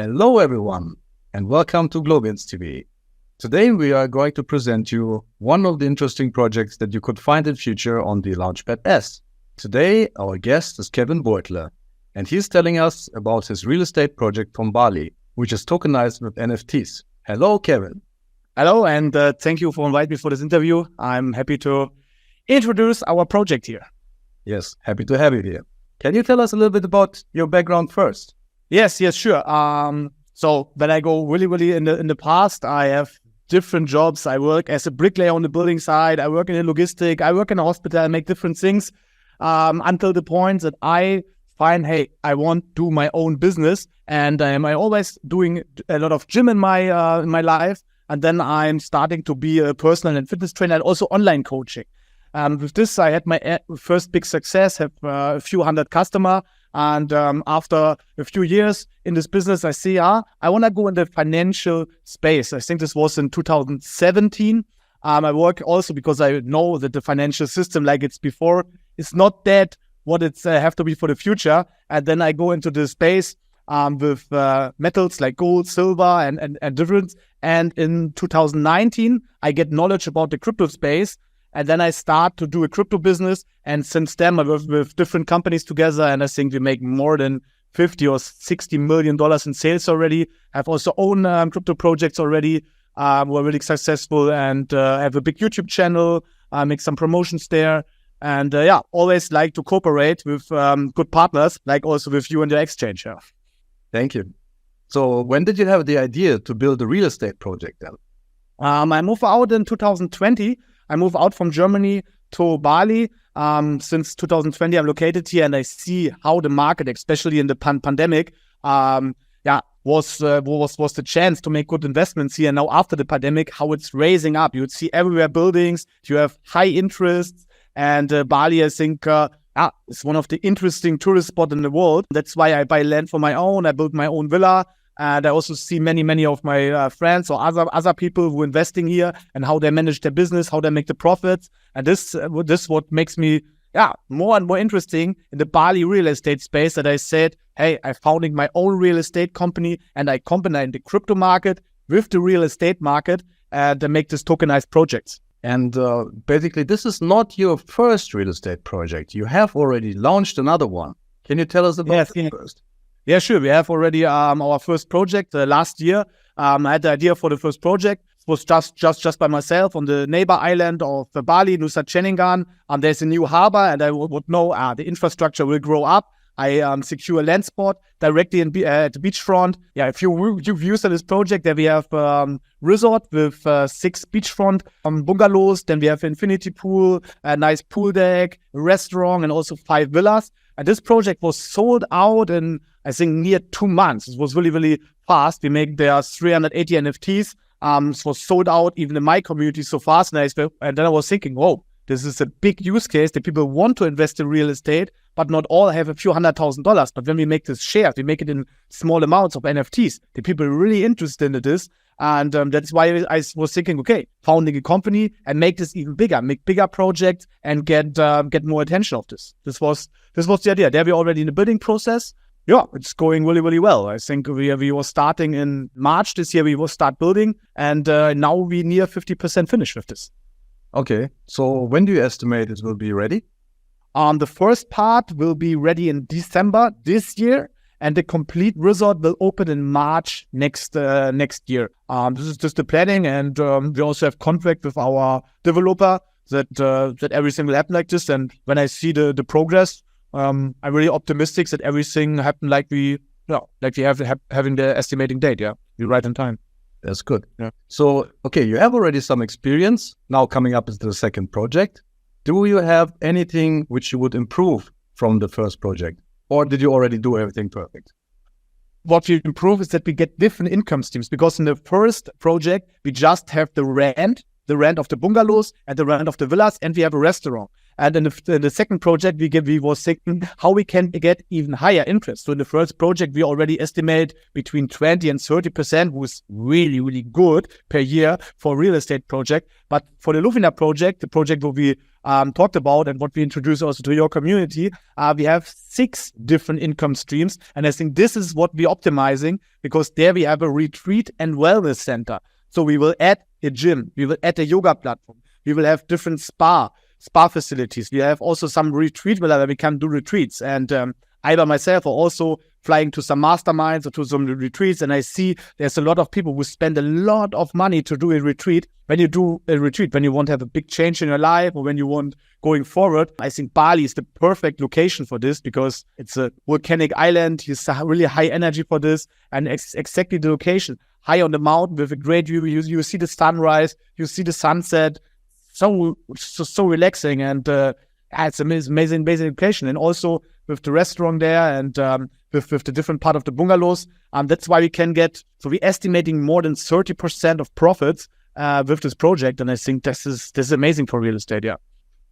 Hello everyone and welcome to Globiance TV. Today we are going to present you one of the interesting projects that you could find in future on the Launchpad S. Today our guest is Kevin Beutler and he's telling us about his real estate project from Bali, which is tokenized with NFTs. Hello Kevin. Hello, and thank you for inviting me for this interview. I'm happy to introduce our project here. Yes, happy to have you here. Can you tell us a little bit about your background first? Yes, sure. So when I go really in the past, I have different jobs. I work as a bricklayer on the building side. I work in the logistic. I work in a hospital. I make different things until the point that I find, hey, I want to do my own business, and I always doing a lot of gym in my life. And then I'm starting to be a personal and fitness trainer and also online coaching. With this, I had my first big success, have a few hundred customers. And after a few years in this business, I see, I want to go in the financial space. I think this was in 2017. I work also because I know that the financial system, like it's before, is not that what it's have to be for the future. And then I go into the space with metals like gold, silver, and different. And in 2019, I get knowledge about the crypto space. And then I start to do a crypto business. And since then, I work with different companies together. And I think we make more than 50 or $60 million in sales already. I've also owned crypto projects already. We're really successful and have a big YouTube channel. Make some promotions there. And always like to cooperate with good partners, like also with you and the exchange. Yeah. Thank you. So when did you have the idea to build a real estate project then? I moved out in 2020. I moved out from Germany to Bali. Since 2020, I'm located here, and I see how the market, especially in the pandemic, was the chance to make good investments here. And now after the pandemic, how it's raising up. You would see everywhere buildings. You have high interest, and Bali, I think, it's one of the interesting tourist spots in the world. That's why I buy land for my own. I build my own villa. And I also see many of my friends or other people who are investing here and how they manage their business, how they make the profits. And this what makes me more and more interesting in the Bali real estate space, that I said, hey, I'm founding my own real estate company, and I combine the crypto market with the real estate market to make this tokenized projects. And basically, this is not your first real estate project. You have already launched another one. Can you tell us about it first? Yeah, sure. We have already our first project last year. I had the idea for the first project. It was just by myself on the neighbor island of Bali, Nusa Ceningan. There's a new harbor, and I would know the infrastructure will grow up. I secure a land spot directly at the beachfront. Yeah, if you use this project, there we have resort with 6 beachfront bungalows. Then we have infinity pool, a nice pool deck, a restaurant, and also 5 villas. And this project was sold out in, I think, near 2 months. It was really fast. We make there 380 NFTs. It was sold out even in my community so fast. And then I was thinking, whoa, this is a big use case that people want to invest in real estate, but not all have a few $100,000. But when we make this shared, we make it in small amounts of NFTs. The people are really interested in this. And that's why I was thinking, okay, founding a company and make this even bigger, make bigger projects and get more attention of this. This was the idea. There we're already in the building process. Yeah, it's going really well. I think we were starting in March this year. We will start building, and now we near 50% finished with this. Okay, so when do you estimate it will be ready? The first part will be ready in December this year, and the complete resort will open in March next year. This is just the planning, and we also have contract with our developer that everything will happen like this. And when I see the progress, I'm really optimistic that everything happened like we having the estimating date. Yeah, we're right in time. That's good. Yeah. So, okay, you have already some experience. Now coming up is the second project. Do you have anything which you would improve from the first project? Or did you already do everything perfect? What we improve is that we get different income streams, because in the first project, we just have the rent of the bungalows and the rent of the villas, and we have a restaurant. And in the second project, we was thinking how we can get even higher interest. So in the first project, we already estimate between 20 and 30%, who's really, really good per year for a real estate project. But for the Lovina project, the project where we talked about and what we introduced also to your community, we have 6 different income streams. And I think this is what we're optimizing, because there we have a retreat and wellness center. So we will add a gym, we will add a yoga platform, we will have different spa facilities. We have also some retreat where we can do retreats. And I by myself are also flying to some masterminds or to some retreats. And I see there's a lot of people who spend a lot of money to do a retreat. When you do a retreat, when you want to have a big change in your life or when you want going forward, I think Bali is the perfect location for this, because it's a volcanic island. It's really high energy for this, and exactly the location. High on the mountain with a great view. You see the sunrise, you see the sunset. So relaxing, and it's an amazing location. And also with the restaurant there, and with the different part of the bungalows, that's why we can get. So we're estimating more than 30% of profits with this project, and I think this is amazing for real estate. Yeah.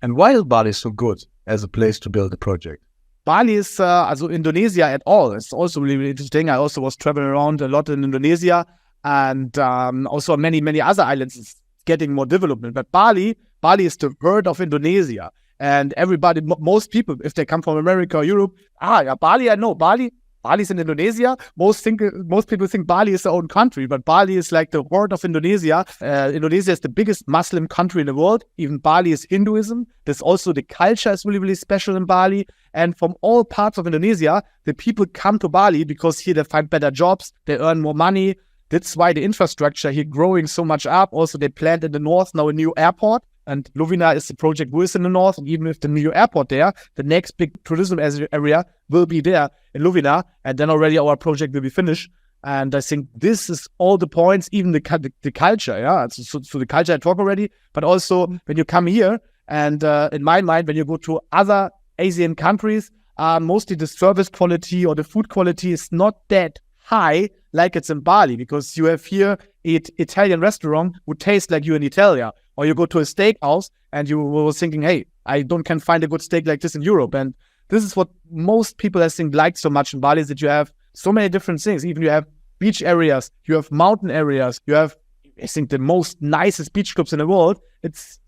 And why is Bali so good as a place to build a project? Bali is also Indonesia at all. It's also really, really interesting. I also was traveling around a lot in Indonesia, and also many other islands. It's getting more development, but Bali is the heart of Indonesia, and everybody, most people, if they come from America or Europe, yeah, Bali, I know Bali's in Indonesia. Most people think Bali is their own country, but Bali is like the heart of Indonesia. Indonesia is the biggest Muslim country in the world. Even Bali is Hinduism. There's also the culture is really, really special in Bali, and from all parts of Indonesia, the people come to Bali because here they find better jobs, they earn more money. That's why the infrastructure here growing so much up. Also, they planned in the north now a new airport, and Lovina is the project who is in the north. And even with the new airport there, the next big tourism area will be there in Lovina, and then already our project will be finished. And I think this is all the points, even the culture. Yeah, so the culture I talk already, but also when you come here, and in my mind, when you go to other Asian countries, mostly the service quality or the food quality is not that high like it's in Bali, because you have here an Italian restaurant who tastes like you in Italia, or you go to a steakhouse and you were thinking, hey, I can find a good steak like this in Europe. And this is what most people I think like so much in Bali, is that you have so many different things. Even you have beach areas, you have mountain areas, you have, I think, the most nicest beach clubs in the world. It's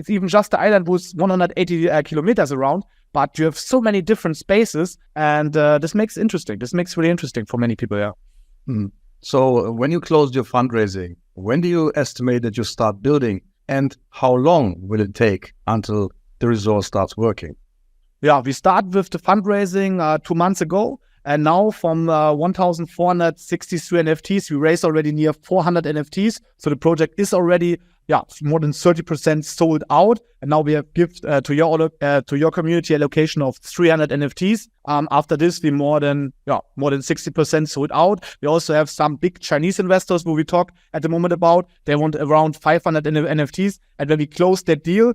even just the island was 180 kilometers around, but you have so many different spaces, and this makes interesting. This makes really interesting for many people. Yeah. So when you closed your fundraising, when do you estimate that you start building, and how long will it take until the resort starts working? Yeah, we started with the fundraising 2 months ago, and now from 1,463 NFTs, we raised already near 400 NFTs. So the project is already more than 30% sold out, and now we have given to your community allocation of 300 NFTs. After this, we more than 60% sold out. We also have some big Chinese investors who we talk at the moment about. They want around 500 NFTs, and when we close that deal,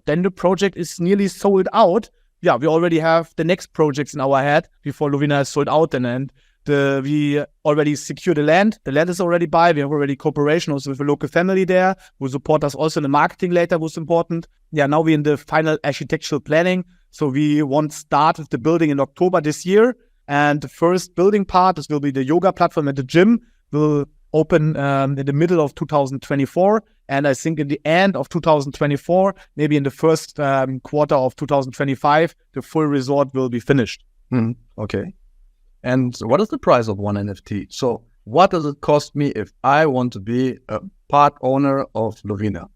then the project is nearly sold out. Yeah, we already have the next projects in our head before Lovina is sold out, and we already secured the land. The land is already buy. We have already cooperation also with a local family there who support us also in the marketing later, was important. Yeah, now we're in the final architectural planning. So we want to start with the building in October this year. And the first building part, this will be the yoga platform and the gym, will open in the middle of 2024. And I think in the end of 2024, maybe in the first quarter of 2025, the full resort will be finished. Okay. And what is the price of one NFT? So what does it cost me if I want to be a part owner of Lovina?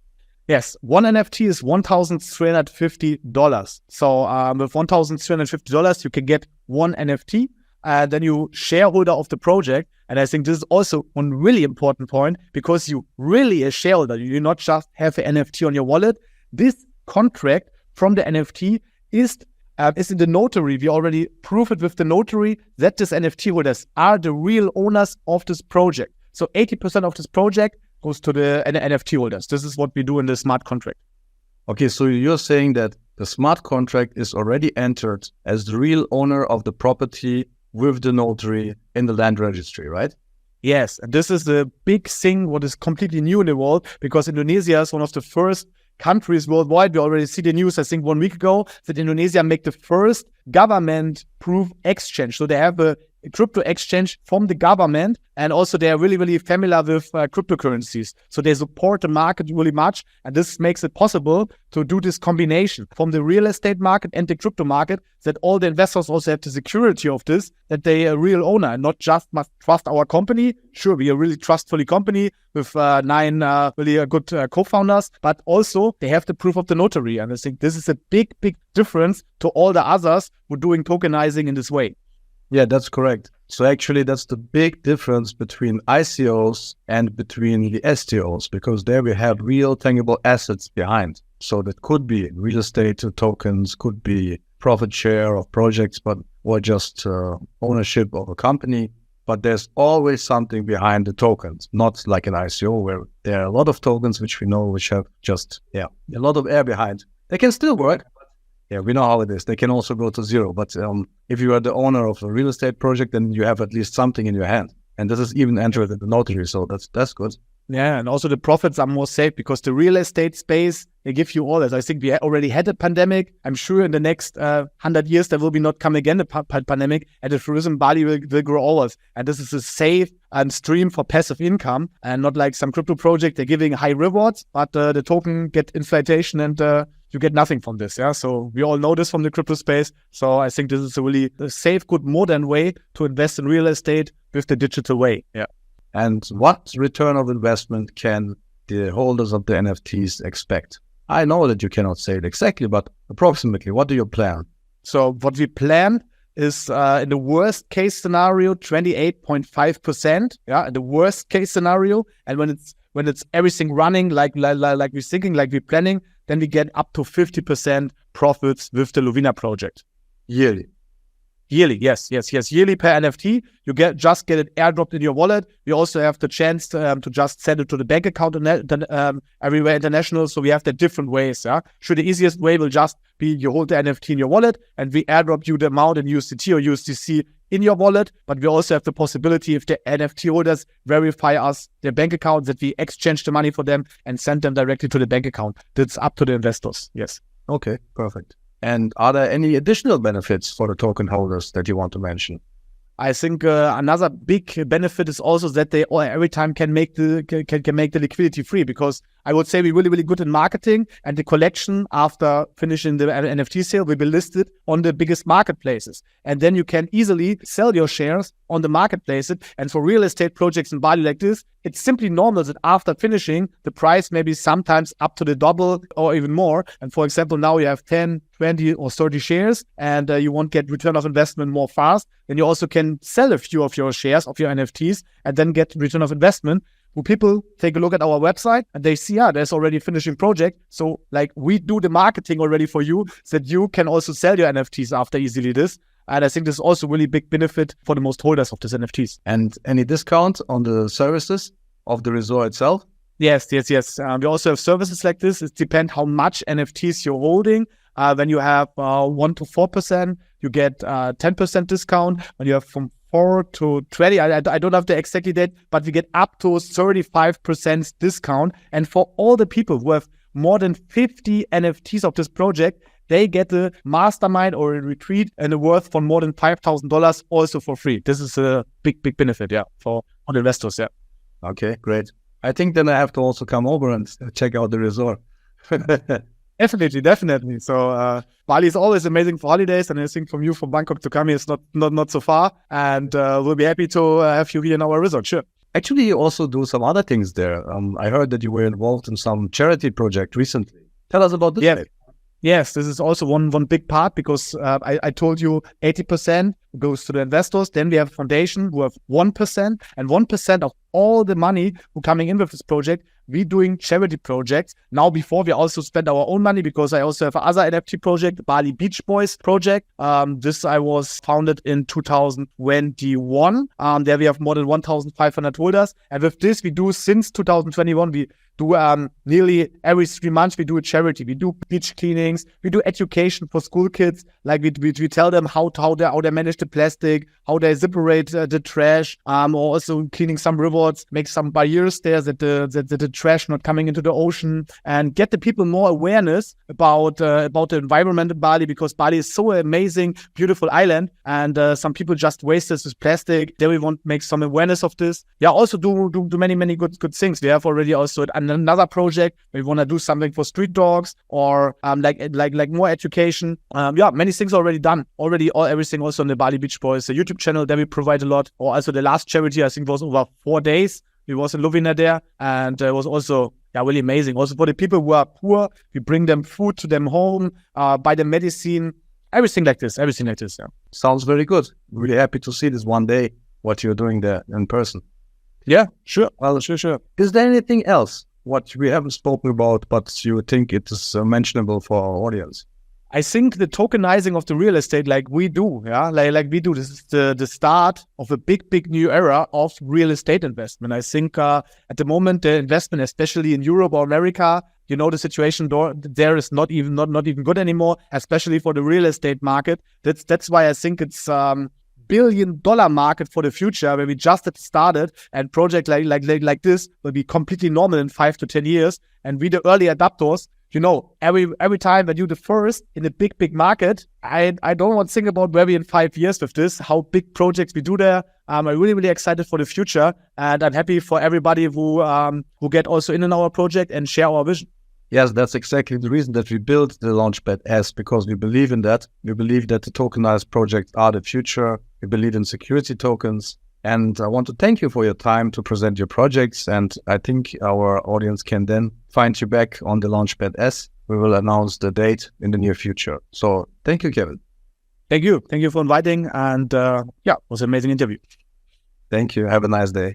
Yes, one NFT is $1,350. So with $1,350, you can get one NFT. Then you shareholder of the project. And I think this is also one really important point, because you really a shareholder. You do not just have an NFT on your wallet. This contract from the NFT is in the notary. We already proved it with the notary that these NFT holders are the real owners of this project. So 80% of this project goes to the NFT holders. This is what we do in the smart contract. Okay, so you're saying that the smart contract is already entered as the real owner of the property with the notary in the land registry, right? Yes, and this is the big thing what is completely new in the world, because Indonesia is one of the first countries worldwide. We already see the news, I think 1 week ago, that Indonesia make the first government-proof exchange. So they have a crypto exchange from the government, and also they are really, really familiar with cryptocurrencies. So they support the market really much, and this makes it possible to do this combination from the real estate market and the crypto market, that all the investors also have the security of this, that they are a real owner and not just must trust our company. Sure, we are a really trustful company with 9 really good co-founders, but also they have the proof of the notary. And I think this is a big, big difference to all the others who are doing tokenizing in this way. Yeah, that's correct. So actually, that's the big difference between ICOs and between the STOs, because there we have real tangible assets behind. So that could be real estate tokens, could be profit share of projects, or just ownership of a company. But there's always something behind the tokens, not like an ICO where there are a lot of tokens which we know which have just a lot of air behind. They can still work. Yeah, we know how it is. They can also go to zero. But if you are the owner of a real estate project, then you have at least something in your hand. And this is even entered in the notary. So that's good. Yeah, and also the profits are more safe because the real estate space, they give you all this. I think we already had a pandemic. I'm sure in the next 100 years, there will be not come again a pandemic, and the tourism Bali will grow always. And this is a safe stream for passive income, and not like some crypto project. They're giving high rewards, but the token get inflation and you get nothing from this. Yeah, so we all know this from the crypto space. So I think this is a really safe, good, modern way to invest in real estate with the digital way. Yeah. And what return of investment can the holders of the NFTs expect? I know that you cannot say it exactly, but approximately, what do you plan? So what we plan is in the worst case scenario, 28.5%. Yeah, in the worst case scenario. And when it's everything running like we're thinking, like we're planning, then we get up to 50% profits with the Lovina project. Yearly, yes. Yearly per NFT. You just get it airdropped in your wallet. We also have the chance to just send it to the bank account everywhere international. So we have the different ways. Yeah. Sure, the easiest way will just be you hold the NFT in your wallet and we airdrop you the amount in USDT or USDC in your wallet. But we also have the possibility, if the NFT holders verify us their bank account, that we exchange the money for them and send them directly to the bank account. That's up to the investors. Yes. Okay, perfect. And are there any additional benefits for the token holders that you want to mention? I think another big benefit is also that they every time can make the liquidity free, because I would say we're really, really good in marketing, and the collection after finishing the NFT sale will be listed on the biggest marketplaces. And then you can easily sell your shares on the marketplaces. And for real estate projects in Bali like this, it's simply normal that after finishing, the price may be sometimes up to the double or even more. And for example, now you have 10, 20 or 30 shares and you want to get return of investment more fast, then you also can sell a few of your shares of your NFTs and then get return of investment. When people take a look at our website and they see, there's already a finishing project. So like we do the marketing already for you so that you can also sell your NFTs after easily this. And I think this is also really big benefit for the most holders of these NFTs. And any discount on the services of the resort itself? Yes. We also have services like this. It depends how much NFTs you're holding. When you have 1 to 4%, you get 10% discount. When you have from 4 to 20, I don't have the exact date, but we get up to 35% discount. And for all the people who have more than 50 NFTs of this project, they get the mastermind or a retreat and a worth for more than $5,000 also for free. This is a big benefit, for all investors, Okay, great. I think then I have to also come over and check out the resort. Definitely. So Bali is always amazing for holidays, and I think from Bangkok to come here is not so far. And we'll be happy to have you here in our resort. Sure. Actually, you also do some other things there. I heard that you were involved in some charity project recently. Tell us about this. Yes, this is also one big part, because I told you 80% goes to the investors. Then we have a foundation who have 1%, and 1% of all the money who coming in with this project, we doing charity projects. Now before we also spend our own money, because I also have another NFT project, Bali Beach Boys project. This I was founded in 2021. There we have more than 1,500 holders. And with this we do since 2021, we do nearly every 3 months, we do a charity. We do beach cleanings. We do education for school kids. Like we tell them how they manage the plastic, how they separate the trash, or also cleaning some rivers, make some barriers there that the trash not coming into the ocean, and get the people more awareness about the environment in Bali, because Bali is so amazing, beautiful island, and some people just waste this with plastic. Then we want to make some awareness of this. Yeah, also do many good things. We have already also another project. We want to do something for street dogs, or like more education. Many things already done. Everything also on the Bali Beach Boys YouTube channel that we provide a lot. Or also the last charity, I think, was over 4 days. We was in Lovina there, and it was also really amazing. Also for the people who are poor, we bring them food to them home, buy them medicine, everything like this. Yeah. Sounds very good. Really happy to see this one day, what you're doing there in person. Yeah, sure. Well, sure. Is there anything else what we haven't spoken about, but you think it is mentionable for our audience? I think the tokenizing of the real estate, like we do, like we do, this is the start of a big new era of real estate investment. I think at the moment, the investment, especially in Europe or America, the situation there is not even good anymore, especially for the real estate market. That's why I think it's billion-dollar market for the future, where we just started, and project like this will be completely normal in 5 to 10 years. And we the early adapters, every time that you're the first in a big market, I don't want to think about where we in 5 years with this, how big projects we do there. I'm really excited for the future, and I'm happy for everybody who get also in our project and share our vision. Yes, that's exactly the reason that we built the Launchpad S, because we believe in that. We believe that the tokenized projects are the future. We believe in security tokens. And I want to thank you for your time to present your projects. And I think our audience can then find you back on the Launchpad S. We will announce the date in the near future. So thank you, Kevin. Thank you. Thank you for inviting. And it was an amazing interview. Thank you. Have a nice day.